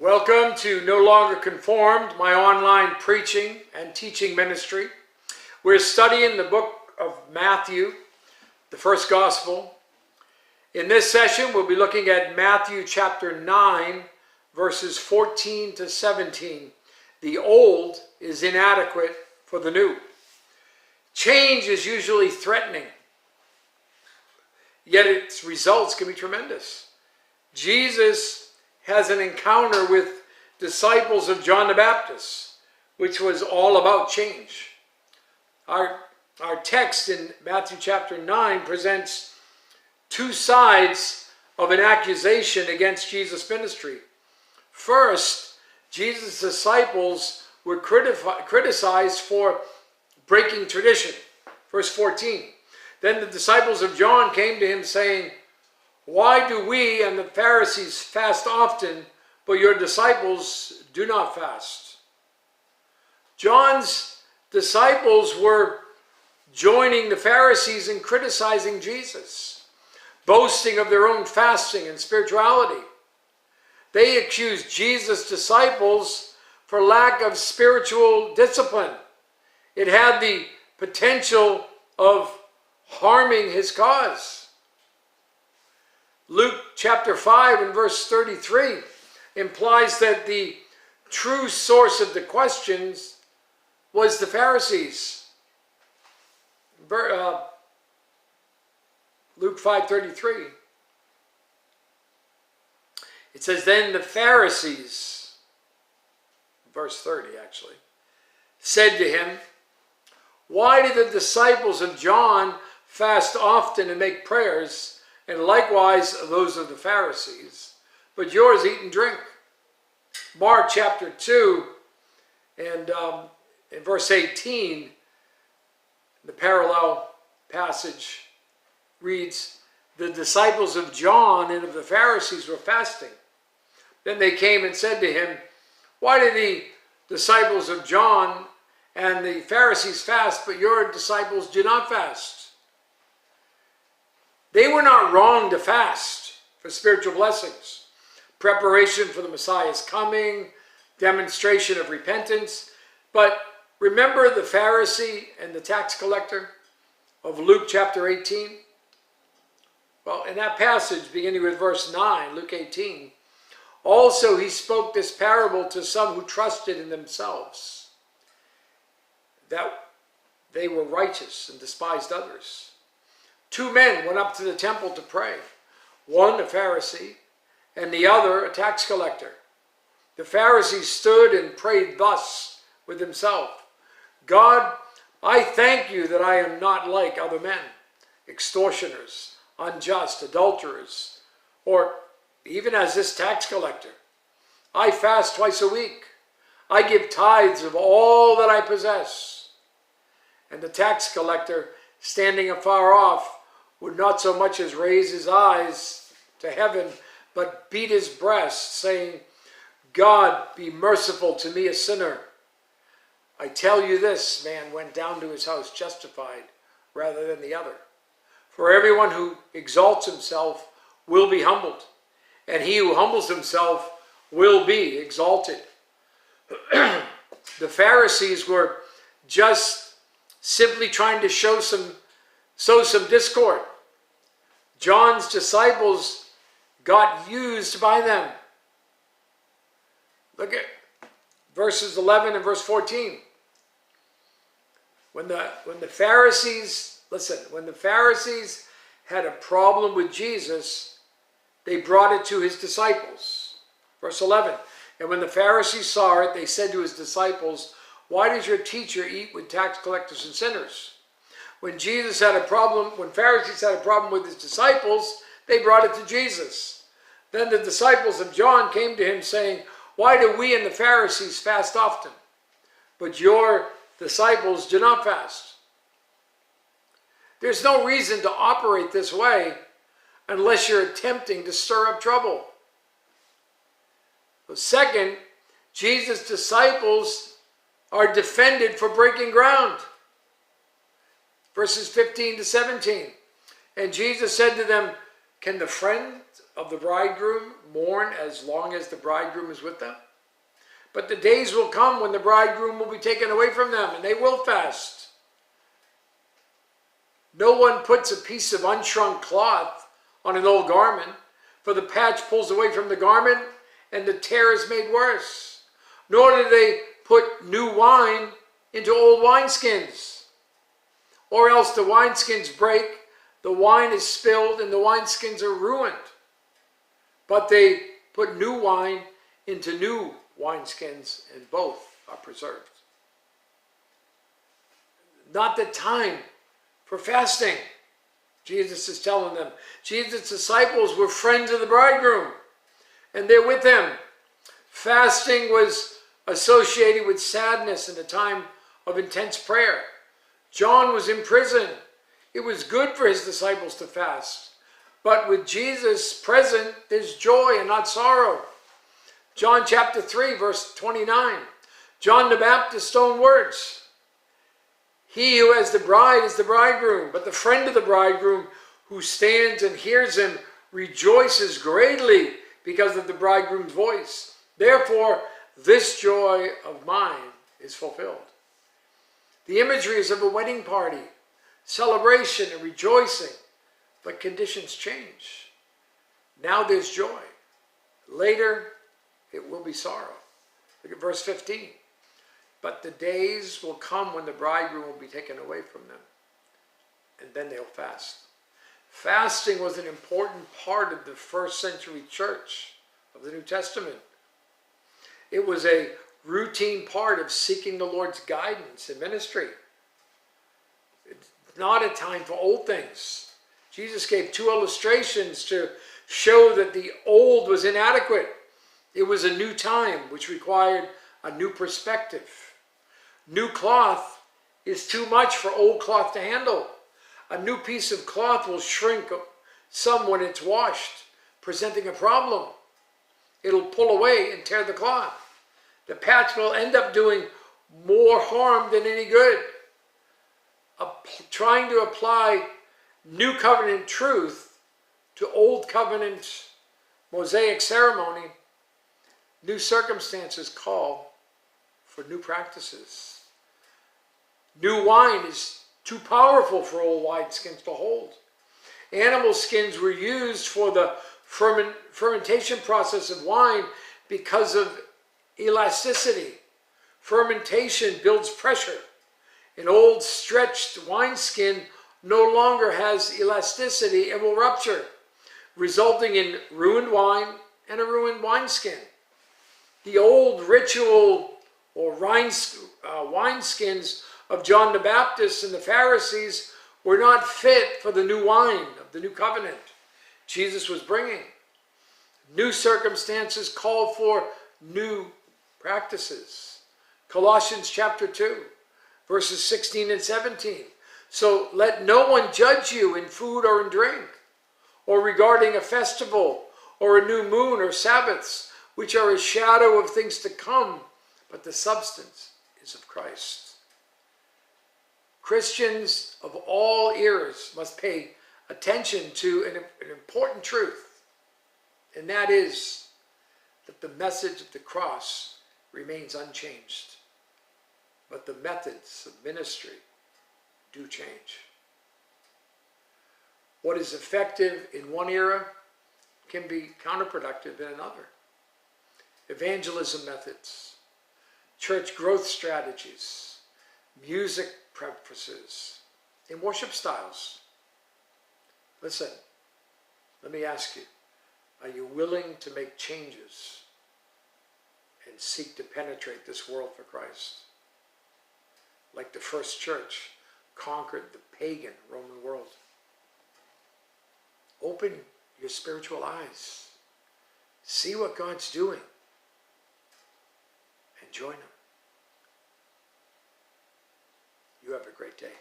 Welcome to No Longer Conformed, my online preaching and teaching ministry. We're studying the book of Matthew, the first gospel. In this session, we'll be looking at Matthew chapter 9, verses 14 to 17. The old is inadequate for the new. Change is usually threatening, yet its results can be tremendous. Jesus has an encounter with disciples of John the Baptist, which was all about change. Our text in Matthew chapter 9 presents two sides of an accusation against Jesus' ministry. First, Jesus' disciples were criticized for breaking tradition. Verse 14. Then the disciples of John came to him saying, "Why do we and the Pharisees fast often, but your disciples do not fast?" John's disciples were joining the Pharisees in criticizing Jesus, boasting of their own fasting and spirituality. They accused Jesus' disciples for lack of spiritual discipline. It had the potential of harming his cause. Luke chapter 5 and verse 33 implies that the true source of the questions was the Pharisees. Luke 5:33. It says, "Then the Pharisees," verse 30 actually, "said to him, 'Why do the disciples of John fast often and make prayers, and likewise those of the Pharisees, but yours eat and drink?'" Mark chapter 2 and in verse 18, the parallel passage reads, "The disciples of John and of the Pharisees were fasting. Then they came and said to him, 'Why do the disciples of John and the Pharisees fast, but your disciples do not fast?'" They were not wrong to fast for spiritual blessings, preparation for the Messiah's coming, demonstration of repentance. But remember the Pharisee and the tax collector of Luke chapter 18? Well, in that passage, beginning with verse 9, Luke 18, "Also he spoke this parable to some who trusted in themselves, that they were righteous and despised others. Two men went up to the temple to pray, one a Pharisee and the other a tax collector. The Pharisee stood and prayed thus with himself, 'God, I thank you that I am not like other men, extortioners, unjust, adulterers, or even as this tax collector. I fast twice a week. I give tithes of all that I possess.' And the tax collector, standing afar off, would not so much as raise his eyes to heaven, but beat his breast, saying, 'God, be merciful to me, a sinner.' I tell you, this man went down to his house justified rather than the other. For everyone who exalts himself will be humbled, and he who humbles himself will be exalted." The Pharisees were just simply trying to sow some discord. John's disciples got used by them. Look at verses 11 and verse 14. When the Pharisees had a problem with Jesus, they brought it to his disciples. Verse 11, "And when the Pharisees saw it, they said to his disciples, 'Why does your teacher eat with tax collectors and sinners?' When Pharisees had a problem with his disciples, they brought it to Jesus. Then the disciples of John came to him saying, 'Why do we and the Pharisees fast often, but your disciples do not fast?'" There's no reason to operate this way unless you're attempting to stir up trouble. Second, Jesus' disciples are defended for breaking ground. Verses 15 to 17. "And Jesus said to them, 'Can the friend of the bridegroom mourn as long as the bridegroom is with them. But the days will come when the bridegroom will be taken away from them, and they will fast. No one puts a piece of unshrunk cloth on an old garment, for the patch pulls away from the garment, and the tear is made worse. Nor do they put new wine into old wineskins, or else the wineskins break, the wine is spilled, and the wineskins are ruined. But they put new wine into new wineskins, and both are preserved. Not the time for fasting, Jesus is telling them. Jesus' disciples were friends of the bridegroom, and they're with him. Fasting was associated with sadness in a time of intense prayer. John was in prison. It was good for his disciples to fast. But with Jesus present, there's joy and not sorrow. John chapter 3, verse 29. John the Baptist's own words. He who has the bride is the bridegroom, but the friend of the bridegroom who stands and hears him rejoices greatly because of the bridegroom's voice. Therefore, this joy of mine is fulfilled. The imagery is of a wedding party, celebration and rejoicing, but conditions change. Now there's joy. Later, it will be sorrow. Look at verse 15. But the days will come when the bridegroom will be taken away from them, and then they'll fast. Fasting was an important part of the first century church of the New Testament. It was a routine part of seeking the Lord's guidance in ministry. It's not a time for old things. Jesus gave two illustrations to show that the old was inadequate. It was a new time which required a new perspective. New cloth is too much for old cloth to handle. A new piece of cloth will shrink some when it's washed, presenting a problem. It'll pull away and tear the cloth. The patch will end up doing more harm than any good. Trying to apply new covenant truth to old covenant Mosaic ceremony, new circumstances call for new practices. New wine is too powerful for old wineskins to hold. Animal skins were used for the fermentation process of wine because of elasticity. Fermentation builds pressure. An old stretched wineskin no longer has elasticity and will rupture, resulting in ruined wine and a ruined wineskin. The old ritual or wineskins of John the Baptist and the Pharisees were not fit for the new wine of the new covenant Jesus was bringing. New circumstances call for new practices. Colossians chapter 2, verses 16 and 17. So let no one judge you in food or in drink, or regarding a festival, or a new moon or Sabbaths, which are a shadow of things to come, but the substance is of Christ. Christians of all eras must pay attention to an important truth, and that is that the message of the cross remains unchanged, but the methods of ministry do change. What is effective in one era can be counterproductive in another. Evangelism methods, church growth strategies, music preferences, and worship styles. Listen, let me ask you, are you willing to make changes and seek to penetrate this world for Christ? Like the first church conquered the pagan Roman world. Open your spiritual eyes. See what God's doing and join him. You have a great day.